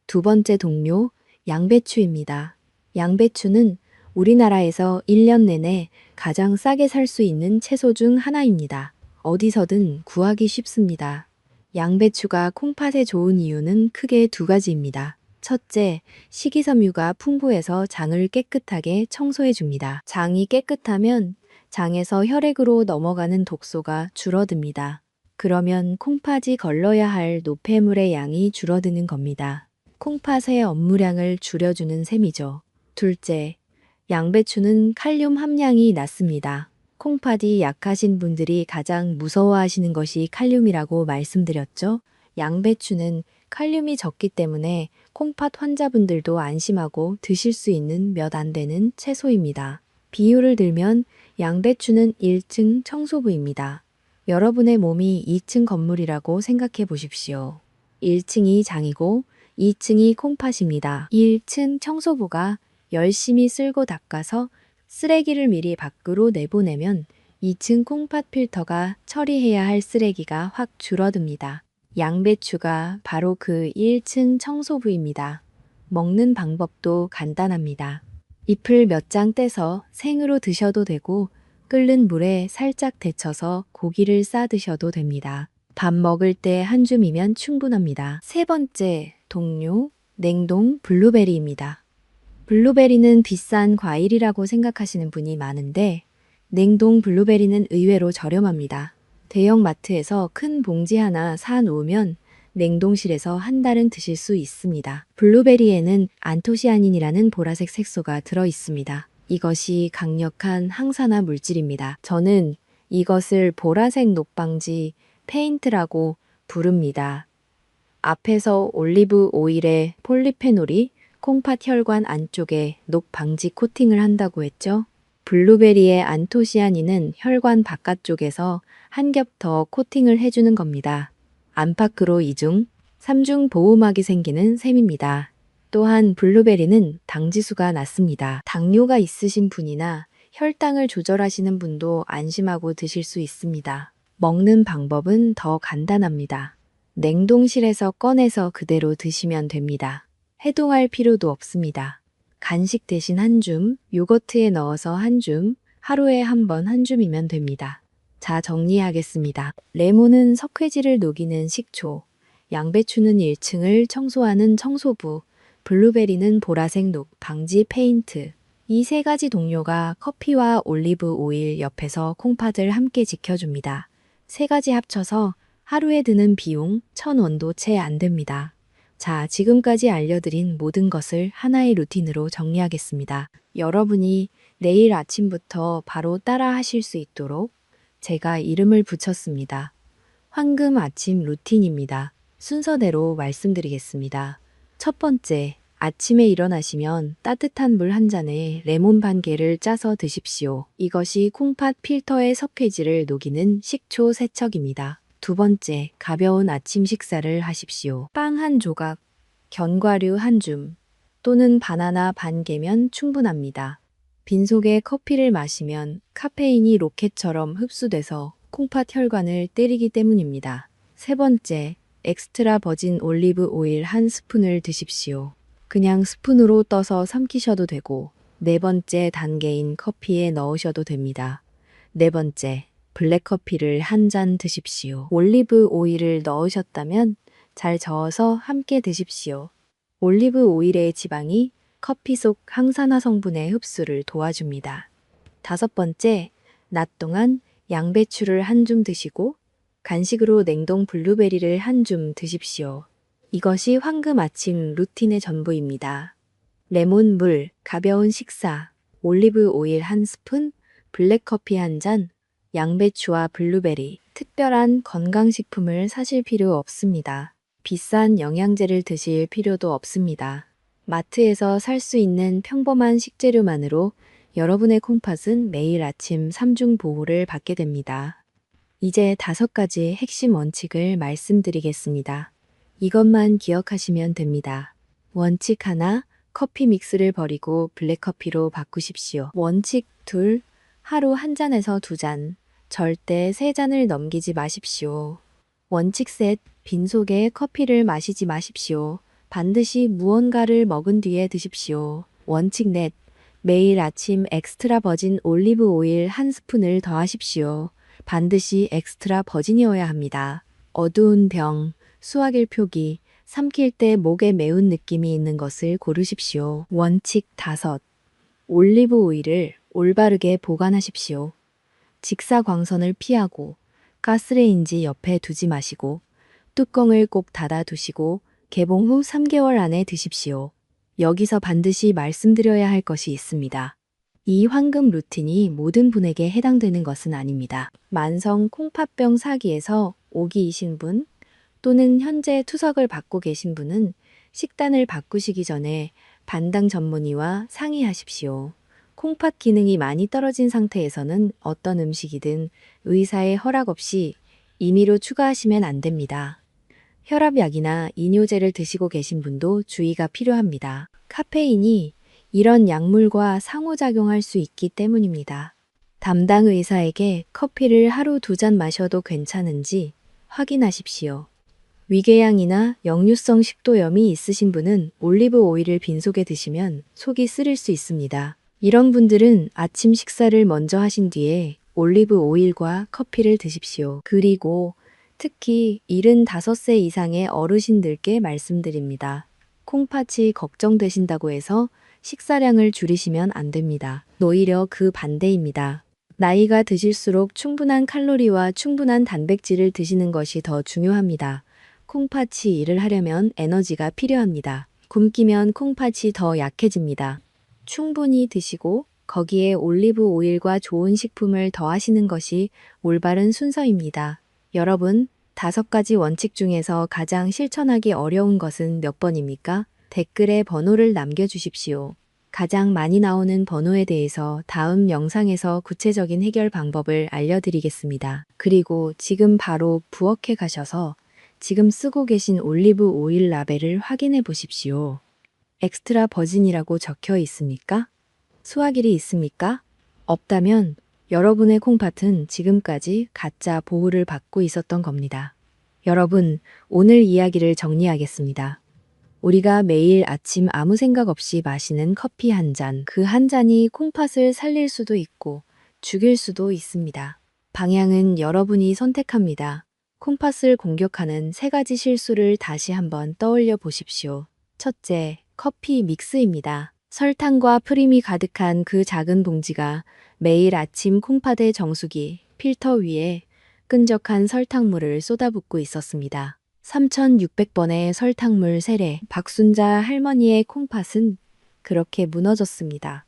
두 번째 동료, 양배추입니다. 양배추는 우리나라에서 1년 내내 가장 싸게 살 수 있는 채소 중 하나입니다. 어디서든 구하기 쉽습니다. 양배추가 콩팥에 좋은 이유는 크게 두 가지입니다. 첫째, 식이섬유가 풍부해서 장을 깨끗하게 청소해줍니다. 장이 깨끗하면 장에서 혈액으로 넘어가는 독소가 줄어듭니다. 그러면 콩팥이 걸러야 할 노폐물의 양이 줄어드는 겁니다. 콩팥의 업무량을 줄여주는 셈이죠. 둘째, 양배추는 칼륨 함량이 낮습니다. 콩팥이 약하신 분들이 가장 무서워하시는 것이 칼륨이라고 말씀드렸죠? 양배추는 칼륨이 적기 때문에 콩팥 환자분들도 안심하고 드실 수 있는 몇 안 되는 채소입니다. 비유를 들면 양배추는 1층 청소부입니다. 여러분의 몸이 2층 건물이라고 생각해 보십시오. 1층이 장이고 2층이 콩팥입니다. 1층 청소부가 열심히 쓸고 닦아서 쓰레기를 미리 밖으로 내보내면 2층 콩팥 필터가 처리해야 할 쓰레기가 확 줄어듭니다. 양배추가 바로 그 1층 청소부입니다. 먹는 방법도 간단합니다. 잎을 몇 장 떼서 생으로 드셔도 되고 끓는 물에 살짝 데쳐서 고기를 싸 드셔도 됩니다. 밥 먹을 때 한 줌이면 충분합니다. 세 번째, 동료, 냉동 블루베리입니다. 블루베리는 비싼 과일이라고 생각하시는 분이 많은데 냉동 블루베리는 의외로 저렴합니다. 대형 마트에서 큰 봉지 하나 사 놓으면 냉동실에서 한 달은 드실 수 있습니다. 블루베리에는 안토시아닌이라는 보라색 색소가 들어 있습니다. 이것이 강력한 항산화 물질입니다. 저는 이것을 보라색 녹방지 페인트라고 부릅니다. 앞에서 올리브 오일에 폴리페놀이 콩팥 혈관 안쪽에 녹방지 코팅을 한다고 했죠? 블루베리의 안토시아닌은 혈관 바깥쪽에서 한 겹 더 코팅을 해주는 겁니다. 안팎으로 2중, 3중 보호막이 생기는 셈입니다. 또한 블루베리는 당지수가 낮습니다. 당뇨가 있으신 분이나 혈당을 조절하시는 분도 안심하고 드실 수 있습니다. 먹는 방법은 더 간단합니다. 냉동실에서 꺼내서 그대로 드시면 됩니다. 해동할 필요도 없습니다. 간식 대신 한 줌, 요거트에 넣어서 한 줌, 하루에 한 번 한 줌이면 됩니다. 자, 정리하겠습니다. 레몬은 석회질을 녹이는 식초, 양배추는 1층을 청소하는 청소부, 블루베리는 보라색 녹 방지 페인트. 이 세 가지 동료가 커피와 올리브 오일 옆에서 콩팥을 함께 지켜줍니다. 세 가지 합쳐서 하루에 드는 비용 1,000원도 채 안 됩니다. 자, 지금까지 알려드린 모든 것을 하나의 루틴으로 정리하겠습니다. 여러분이 내일 아침부터 바로 따라 하실 수 있도록 제가 이름을 붙였습니다. 황금 아침 루틴입니다. 순서대로 말씀드리겠습니다. 첫 번째, 아침에 일어나시면 따뜻한 물 한 잔에 레몬 반 개를 짜서 드십시오. 이것이 콩팥 필터의 석회질을 녹이는 식초 세척입니다. 두 번째, 가벼운 아침 식사를 하십시오. 빵 한 조각, 견과류 한 줌, 또는 바나나 반 개면 충분합니다. 빈속에 커피를 마시면 카페인이 로켓처럼 흡수돼서 콩팥 혈관을 때리기 때문입니다. 세 번째, 엑스트라 버진 올리브 오일 한 스푼을 드십시오. 그냥 스푼으로 떠서 삼키셔도 되고, 네 번째 단계인 커피에 넣으셔도 됩니다. 네 번째, 블랙커피를 한 잔 드십시오. 올리브 오일을 넣으셨다면 잘 저어서 함께 드십시오. 올리브 오일의 지방이 커피 속 항산화 성분의 흡수를 도와줍니다. 다섯 번째, 낮 동안 양배추를 한 줌 드시고 간식으로 냉동 블루베리를 한 줌 드십시오. 이것이 황금 아침 루틴의 전부입니다. 레몬 물, 가벼운 식사, 올리브 오일 한 스푼, 블랙커피 한 잔, 양배추와 블루베리, 특별한 건강식품을 사실 필요 없습니다. 비싼 영양제를 드실 필요도 없습니다. 마트에서 살 수 있는 평범한 식재료만으로 여러분의 콩팥은 매일 아침 3중 보호를 받게 됩니다. 이제 5가지 핵심 원칙을 말씀드리겠습니다. 이것만 기억하시면 됩니다. 원칙 하나, 커피 믹스를 버리고 블랙커피로 바꾸십시오. 원칙 둘, 하루 한 잔에서 2잔, 절대 3잔을 넘기지 마십시오. 원칙 셋, 빈속에 커피를 마시지 마십시오. 반드시 무언가를 먹은 뒤에 드십시오. 원칙 넷, 매일 아침 엑스트라 버진 올리브 오일 한 스푼을 더하십시오. 반드시 엑스트라 버진이어야 합니다. 어두운 병, 수화길 표기, 삼킬 때 목에 매운 느낌이 있는 것을 고르십시오. 원칙 다섯, 올리브 오일을 올바르게 보관하십시오. 직사광선을 피하고 가스레인지 옆에 두지 마시고 뚜껑을 꼭 닫아 두시고 개봉 후 3개월 안에 드십시오. 여기서 반드시 말씀드려야 할 것이 있습니다. 이 황금 루틴이 모든 분에게 해당되는 것은 아닙니다. 만성 콩팥병 사기에서 오기이신 분 또는 현재 투석을 받고 계신 분은 식단을 바꾸시기 전에 반당 전문의와 상의하십시오. 콩팥 기능이 많이 떨어진 상태에서는 어떤 음식이든 의사의 허락 없이 임의로 추가하시면 안 됩니다. 혈압약이나 이뇨제를 드시고 계신 분도 주의가 필요합니다. 카페인이 이런 약물과 상호작용할 수 있기 때문입니다. 담당 의사에게 커피를 하루 2잔 마셔도 괜찮은지 확인하십시오. 위궤양이나 역류성 식도염이 있으신 분은 올리브 오일을 빈속에 드시면 속이 쓰릴 수 있습니다. 이런 분들은 아침 식사를 먼저 하신 뒤에 올리브 오일과 커피를 드십시오. 그리고 특히 75세 이상의 어르신들께 말씀드립니다. 콩팥이 걱정되신다고 해서 식사량을 줄이시면 안 됩니다. 오히려 그 반대입니다. 나이가 드실수록 충분한 칼로리와 충분한 단백질을 드시는 것이 더 중요합니다. 콩팥이 일을 하려면 에너지가 필요합니다. 굶기면 콩팥이 더 약해집니다. 충분히 드시고 거기에 올리브 오일과 좋은 식품을 더하시는 것이 올바른 순서입니다. 여러분, 5가지 원칙 중에서 가장 실천하기 어려운 것은 몇 번입니까? 댓글에 번호를 남겨주십시오. 가장 많이 나오는 번호에 대해서 다음 영상에서 구체적인 해결 방법을 알려드리겠습니다. 그리고 지금 바로 부엌에 가셔서 지금 쓰고 계신 올리브 오일 라벨을 확인해 보십시오. 엑스트라 버진이라고 적혀 있습니까? 수화길이 있습니까? 없다면 여러분의 콩팥은 지금까지 가짜 보호를 받고 있었던 겁니다. 여러분, 오늘 이야기를 정리하겠습니다. 우리가 매일 아침 아무 생각 없이 마시는 커피 한 잔, 그 한 잔이 콩팥을 살릴 수도 있고 죽일 수도 있습니다. 방향은 여러분이 선택합니다. 콩팥을 공격하는 3가지 실수를 다시 한번 떠올려 보십시오. 첫째, 커피 믹스입니다. 설탕과 프림이 가득한 그 작은 봉지가 매일 아침 콩팥의 정수기, 필터 위에 끈적한 설탕물을 쏟아붓고 있었습니다. 3,600번의 설탕물 세례, 박순자 할머니의 콩팥은 그렇게 무너졌습니다.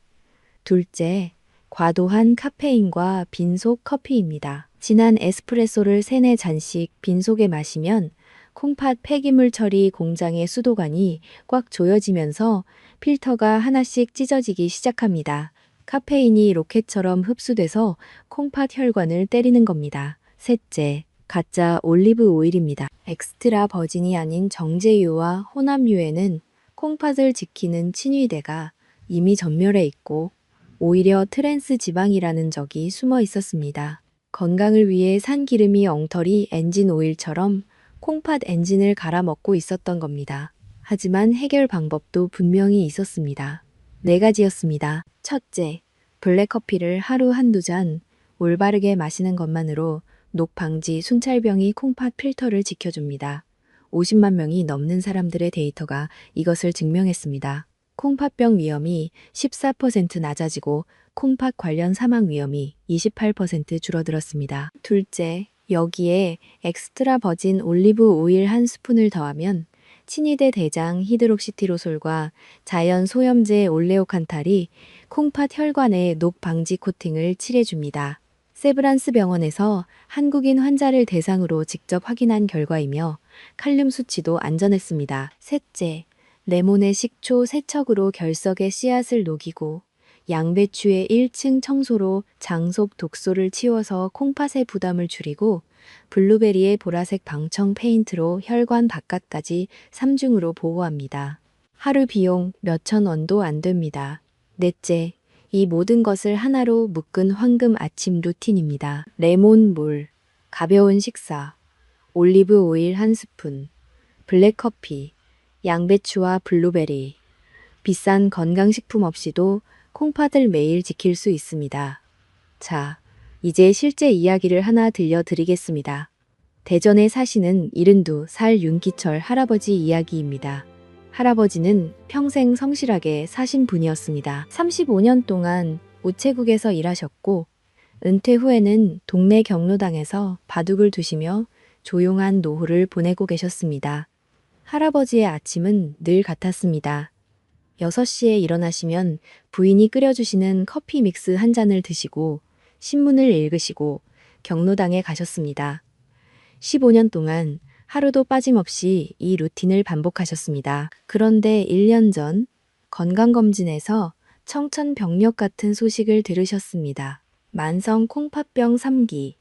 둘째, 과도한 카페인과 빈속 커피입니다. 진한 에스프레소를 3-4잔씩 빈속에 마시면 콩팥 폐기물 처리 공장의 수도관이 꽉 조여지면서 필터가 하나씩 찢어지기 시작합니다. 카페인이 로켓처럼 흡수돼서 콩팥 혈관을 때리는 겁니다. 셋째, 가짜 올리브 오일입니다. 엑스트라 버진이 아닌 정제유와 혼합유에는 콩팥을 지키는 친위대가 이미 전멸해 있고 오히려 트랜스 지방이라는 적이 숨어 있었습니다. 건강을 위해 산 기름이 엉터리 엔진 오일처럼 콩팥 엔진을 갈아먹고 있었던 겁니다. 하지만 해결 방법도 분명히 있었습니다. 4가지였습니다. 첫째, 블랙커피를 하루 한두 잔 올바르게 마시는 것만으로 녹 방지 순찰병이 콩팥 필터를 지켜줍니다. 50만 명이 넘는 사람들의 데이터가 이것을 증명했습니다. 콩팥병 위험이 14% 낮아지고 콩팥 관련 사망 위험이 28% 줄어들었습니다. 둘째, 여기에 엑스트라 버진 올리브 오일 한 스푼을 더하면 친위대 대장 히드록시티로솔과 자연 소염제 올레오칸탈이 콩팥 혈관에 녹 방지 코팅을 칠해줍니다. 세브란스 병원에서 한국인 환자를 대상으로 직접 확인한 결과이며 칼륨 수치도 안전했습니다. 셋째, 레몬의 식초 세척으로 결석의 씨앗을 녹이고 양배추의 1층 청소로 장속 독소를 치워서 콩팥의 부담을 줄이고 블루베리의 보라색 방청 페인트로 혈관 바깥까지 3중으로 보호합니다. 하루 비용 몇천 원도 안 됩니다. 넷째, 이 모든 것을 하나로 묶은 황금 아침 루틴입니다. 레몬물, 가벼운 식사, 올리브 오일 한 스푼, 블랙커피, 양배추와 블루베리, 비싼 건강식품 없이도 콩팥을 매일 지킬 수 있습니다. 자, 이제 실제 이야기를 하나 들려드리겠습니다. 대전에 사시는 72살 윤기철 할아버지 이야기입니다. 할아버지는 평생 성실하게 사신 분이었습니다. 35년 동안 우체국에서 일하셨고 은퇴 후에는 동네 경로당에서 바둑을 두시며 조용한 노후를 보내고 계셨습니다. 할아버지의 아침은 늘 같았습니다. 6시에 일어나시면 부인이 끓여주시는 커피 믹스 한 잔을 드시고 신문을 읽으시고 경로당에 가셨습니다. 15년 동안 하루도 빠짐없이 이 루틴을 반복하셨습니다. 그런데 1년 전 건강검진에서 청천벽력 같은 소식을 들으셨습니다. 만성 콩팥병 3기,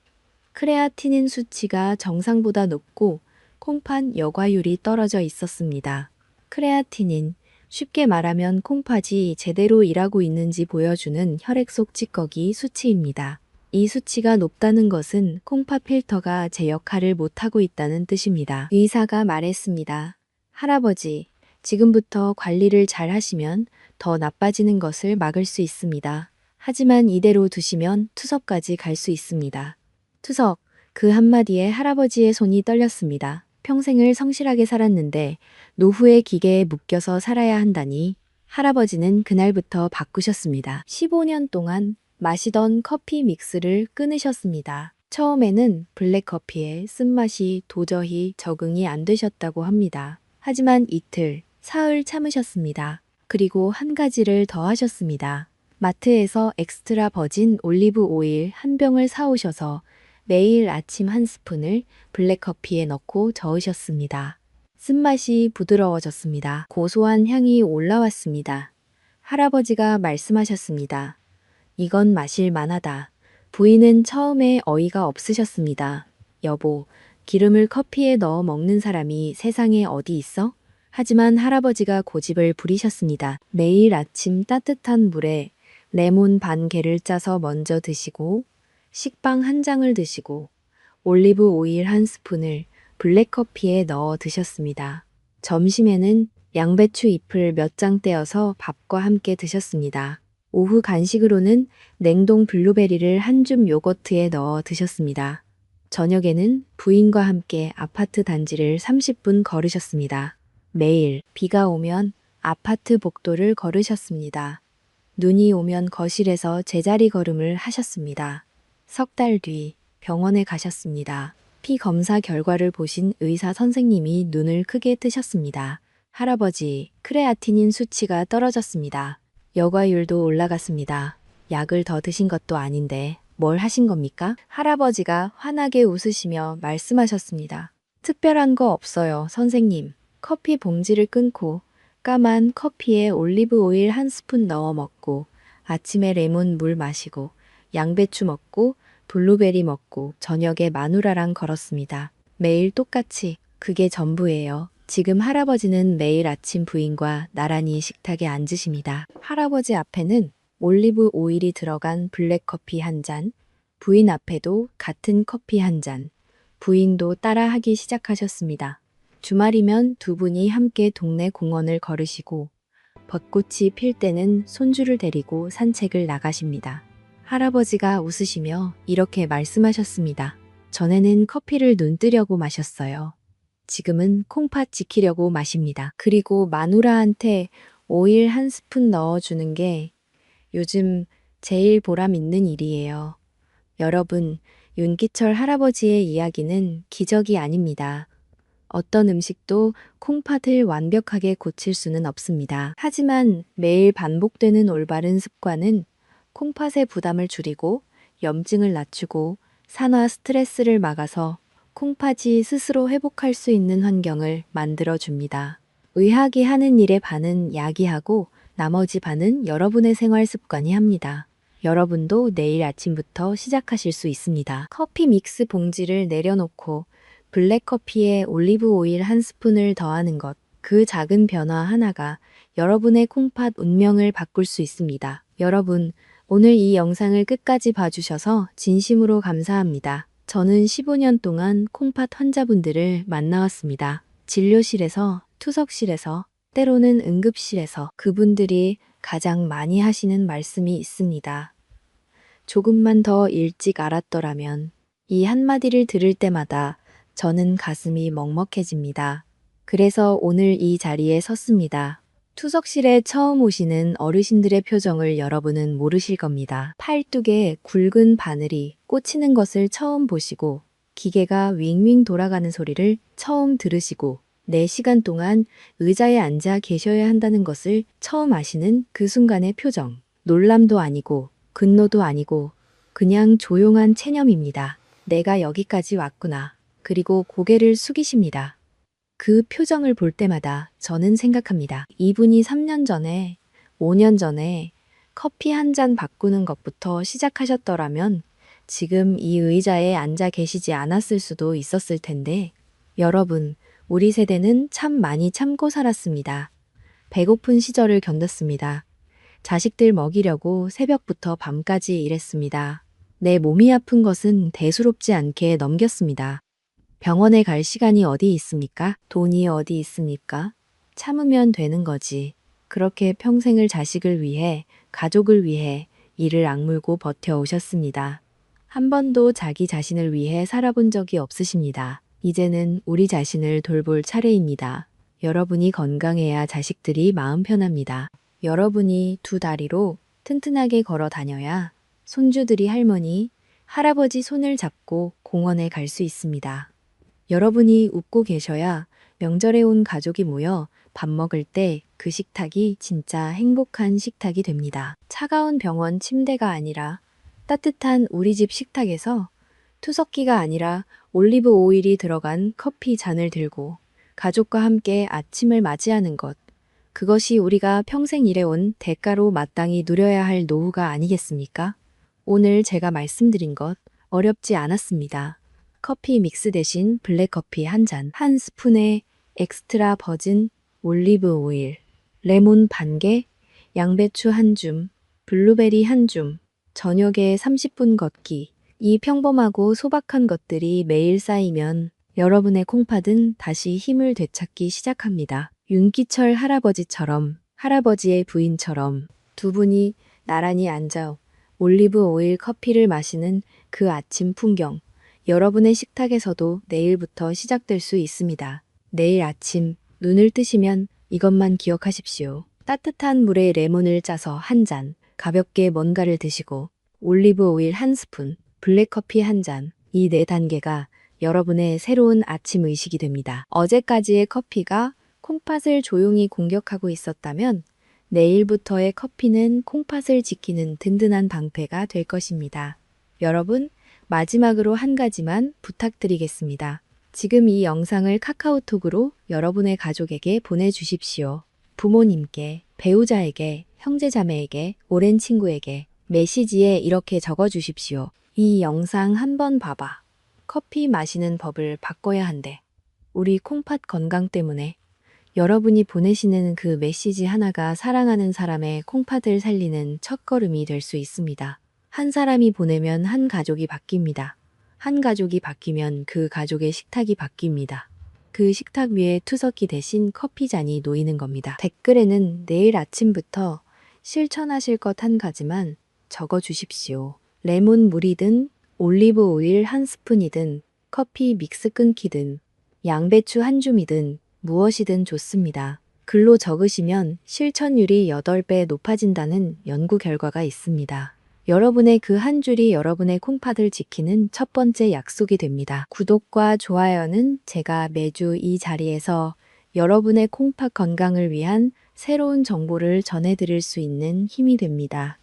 크레아티닌 수치가 정상보다 높고 콩팥 여과율이 떨어져 있었습니다. 크레아티닌, 쉽게 말하면 콩팥이 제대로 일하고 있는지 보여주는 혈액 속 찌꺼기 수치입니다. 이 수치가 높다는 것은 콩팥 필터가 제 역할을 못하고 있다는 뜻입니다. 의사가 말했습니다. 할아버지, 지금부터 관리를 잘 하시면 더 나빠지는 것을 막을 수 있습니다. 하지만 이대로 두시면 투석까지 갈 수 있습니다. 투석, 그 한마디에 할아버지의 손이 떨렸습니다. 평생을 성실하게 살았는데 노후의 기계에 묶여서 살아야 한다니 할아버지는 그날부터 바꾸셨습니다. 15년 동안 마시던 커피 믹스를 끊으셨습니다. 처음에는 블랙커피의 쓴맛이 도저히 적응이 안 되셨다고 합니다. 하지만 이틀, 사흘 참으셨습니다. 그리고 한 가지를 더 하셨습니다. 마트에서 엑스트라 버진 올리브 오일 한 병을 사오셔서 매일 아침 한 스푼을 블랙커피에 넣고 저으셨습니다. 쓴맛이 부드러워졌습니다. 고소한 향이 올라왔습니다. 할아버지가 말씀하셨습니다. 이건 마실 만하다. 부인은 처음에 어이가 없으셨습니다. 여보, 기름을 커피에 넣어 먹는 사람이 세상에 어디 있어? 하지만 할아버지가 고집을 부리셨습니다. 매일 아침 따뜻한 물에 레몬 반 개를 짜서 먼저 드시고 식빵 한 장을 드시고 올리브 오일 한 스푼을 블랙커피에 넣어 드셨습니다. 점심에는 양배추 잎을 몇 장 떼어서 밥과 함께 드셨습니다. 오후 간식으로는 냉동 블루베리를 한 줌 요거트에 넣어 드셨습니다. 저녁에는 부인과 함께 아파트 단지를 30분 걸으셨습니다. 매일 비가 오면 아파트 복도를 걸으셨습니다. 눈이 오면 거실에서 제자리 걸음을 하셨습니다. 석 달 뒤 병원에 가셨습니다. 피 검사 결과를 보신 의사 선생님이 눈을 크게 뜨셨습니다. 할아버지, 크레아티닌 수치가 떨어졌습니다. 여과율도 올라갔습니다. 약을 더 드신 것도 아닌데 뭘 하신 겁니까? 할아버지가 환하게 웃으시며 말씀하셨습니다. 특별한 거 없어요, 선생님. 커피 봉지를 끊고 까만 커피에 올리브 오일 한 스푼 넣어 먹고 아침에 레몬 물 마시고 양배추 먹고 블루베리 먹고 저녁에 마누라랑 걸었습니다. 매일 똑같이 그게 전부예요. 지금 할아버지는 매일 아침 부인과 나란히 식탁에 앉으십니다. 할아버지 앞에는 올리브 오일이 들어간 블랙커피 한 잔, 부인 앞에도 같은 커피 한 잔, 부인도 따라하기 시작하셨습니다. 주말이면 두 분이 함께 동네 공원을 걸으시고 벚꽃이 필 때는 손주를 데리고 산책을 나가십니다. 할아버지가 웃으시며 이렇게 말씀하셨습니다. 전에는 커피를 눈 뜨려고 마셨어요. 지금은 콩팥 지키려고 마십니다. 그리고 마누라한테 오일 한 스푼 넣어주는 게 요즘 제일 보람 있는 일이에요. 여러분, 윤기철 할아버지의 이야기는 기적이 아닙니다. 어떤 음식도 콩팥을 완벽하게 고칠 수는 없습니다. 하지만 매일 반복되는 올바른 습관은 콩팥의 부담을 줄이고 염증을 낮추고 산화 스트레스를 막아서 콩팥이 스스로 회복할 수 있는 환경을 만들어 줍니다. 의학이 하는 일의 반은 약이 하고 나머지 반은 여러분의 생활 습관이 합니다. 여러분도 내일 아침부터 시작하실 수 있습니다. 커피 믹스 봉지를 내려놓고 블랙커피에 올리브 오일 한 스푼을 더하는 것. 그 작은 변화 하나가 여러분의 콩팥 운명을 바꿀 수 있습니다. 여러분, 오늘 이 영상을 끝까지 봐주셔서 진심으로 감사합니다. 저는 15년 동안 콩팥 환자분들을 만나왔습니다. 진료실에서, 투석실에서, 때로는 응급실에서 그분들이 가장 많이 하시는 말씀이 있습니다. 조금만 더 일찍 알았더라면. 이 한마디를 들을 때마다 저는 가슴이 먹먹해집니다. 그래서 오늘 이 자리에 섰습니다. 투석실에 처음 오시는 어르신들의 표정을 여러분은 모르실 겁니다. 팔뚝에 굵은 바늘이 꽂히는 것을 처음 보시고 기계가 윙윙 돌아가는 소리를 처음 들으시고 4시간 동안 의자에 앉아 계셔야 한다는 것을 처음 아시는 그 순간의 표정. 놀람도 아니고 분노도 아니고 그냥 조용한 체념입니다. 내가 여기까지 왔구나. 그리고 고개를 숙이십니다. 그 표정을 볼 때마다 저는 생각합니다. 이분이 3년 전에, 5년 전에 커피 한 잔 바꾸는 것부터 시작하셨더라면 지금 이 의자에 앉아 계시지 않았을 수도 있었을 텐데 여러분, 우리 세대는 참 많이 참고 살았습니다. 배고픈 시절을 견뎠습니다. 자식들 먹이려고 새벽부터 밤까지 일했습니다. 내 몸이 아픈 것은 대수롭지 않게 넘겼습니다. 병원에 갈 시간이 어디 있습니까? 돈이 어디 있습니까? 참으면 되는 거지. 그렇게 평생을 자식을 위해, 가족을 위해 이를 악물고 버텨오셨습니다. 한 번도 자기 자신을 위해 살아본 적이 없으십니다. 이제는 우리 자신을 돌볼 차례입니다. 여러분이 건강해야 자식들이 마음 편합니다. 여러분이 두 다리로 튼튼하게 걸어 다녀야 손주들이 할머니, 할아버지 손을 잡고 공원에 갈 수 있습니다. 여러분이 웃고 계셔야 명절에 온 가족이 모여 밥 먹을 때 그 식탁이 진짜 행복한 식탁이 됩니다. 차가운 병원 침대가 아니라 따뜻한 우리 집 식탁에서 투석기가 아니라 올리브 오일이 들어간 커피 잔을 들고 가족과 함께 아침을 맞이하는 것. 그것이 우리가 평생 일해온 대가로 마땅히 누려야 할 노후가 아니겠습니까? 오늘 제가 말씀드린 것 어렵지 않았습니다. 커피 믹스 대신 블랙커피 한 잔, 한 스푼에 엑스트라 버진 올리브 오일, 레몬 반 개, 양배추 한 줌, 블루베리 한 줌, 저녁에 30분 걷기. 이 평범하고 소박한 것들이 매일 쌓이면 여러분의 콩팥은 다시 힘을 되찾기 시작합니다. 윤기철 할아버지처럼, 할아버지의 부인처럼 두 분이 나란히 앉아 올리브 오일 커피를 마시는 그 아침 풍경. 여러분의 식탁에서도 내일부터 시작될 수 있습니다. 내일 아침 눈을 뜨시면 이것만 기억하십시오. 따뜻한 물에 레몬을 짜서 한 잔, 가볍게 뭔가를 드시고 올리브 오일 한 스푼, 블랙커피 한 잔, 이 네 단계가 여러분의 새로운 아침 의식이 됩니다. 어제까지의 커피가 콩팥을 조용히 공격하고 있었다면 내일부터의 커피는 콩팥을 지키는 든든한 방패가 될 것입니다. 여러분, 마지막으로 한 가지만 부탁드리겠습니다. 지금 이 영상을 카카오톡으로 여러분의 가족에게 보내주십시오. 부모님께, 배우자에게, 형제자매에게, 오랜 친구에게 메시지에 이렇게 적어주십시오. 이 영상 한번 봐봐. 커피 마시는 법을 바꿔야 한대. 우리 콩팥 건강 때문에. 여러분이 보내시는 그 메시지 하나가 사랑하는 사람의 콩팥을 살리는 첫걸음이 될 수 있습니다. 한 사람이 보내면 한 가족이 바뀝니다. 한 가족이 바뀌면 그 가족의 식탁이 바뀝니다. 그 식탁 위에 투석기 대신 커피잔이 놓이는 겁니다. 댓글에는 내일 아침부터 실천하실 것 한 가지만 적어 주십시오. 레몬 물이든 올리브 오일 한 스푼이든 커피 믹스 끊기든 양배추 한 줌이든 무엇이든 좋습니다. 글로 적으시면 실천율이 8배 높아진다는 연구 결과가 있습니다. 여러분의 그 한 줄이 여러분의 콩팥을 지키는 첫 번째 약속이 됩니다. 구독과 좋아요는 제가 매주 이 자리에서 여러분의 콩팥 건강을 위한 새로운 정보를 전해드릴 수 있는 힘이 됩니다.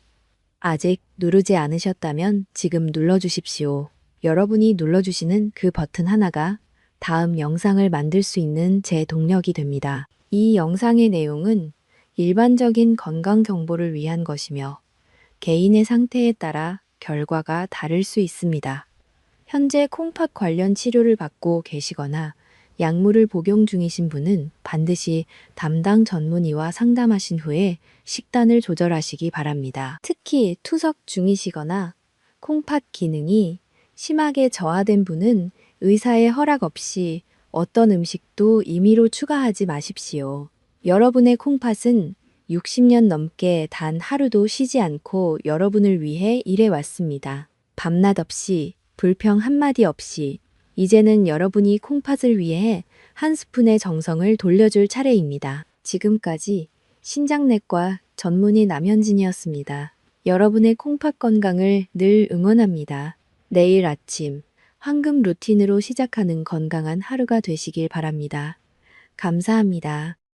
아직 누르지 않으셨다면 지금 눌러주십시오. 여러분이 눌러주시는 그 버튼 하나가 다음 영상을 만들 수 있는 제 동력이 됩니다. 이 영상의 내용은 일반적인 건강 정보를 위한 것이며 개인의 상태에 따라 결과가 다를 수 있습니다. 현재 콩팥 관련 치료를 받고 계시거나 약물을 복용 중이신 분은 반드시 담당 전문의와 상담하신 후에 식단을 조절하시기 바랍니다. 특히 투석 중이시거나 콩팥 기능이 심하게 저하된 분은 의사의 허락 없이 어떤 음식도 임의로 추가하지 마십시오. 여러분의 콩팥은 60년 넘게 단 하루도 쉬지 않고 여러분을 위해 일해왔습니다. 밤낮 없이, 불평 한마디 없이, 이제는 여러분이 콩팥을 위해 한 스푼의 정성을 돌려줄 차례입니다. 지금까지 신장내과 전문의 남현진이었습니다. 여러분의 콩팥 건강을 늘 응원합니다. 내일 아침 황금 루틴으로 시작하는 건강한 하루가 되시길 바랍니다. 감사합니다.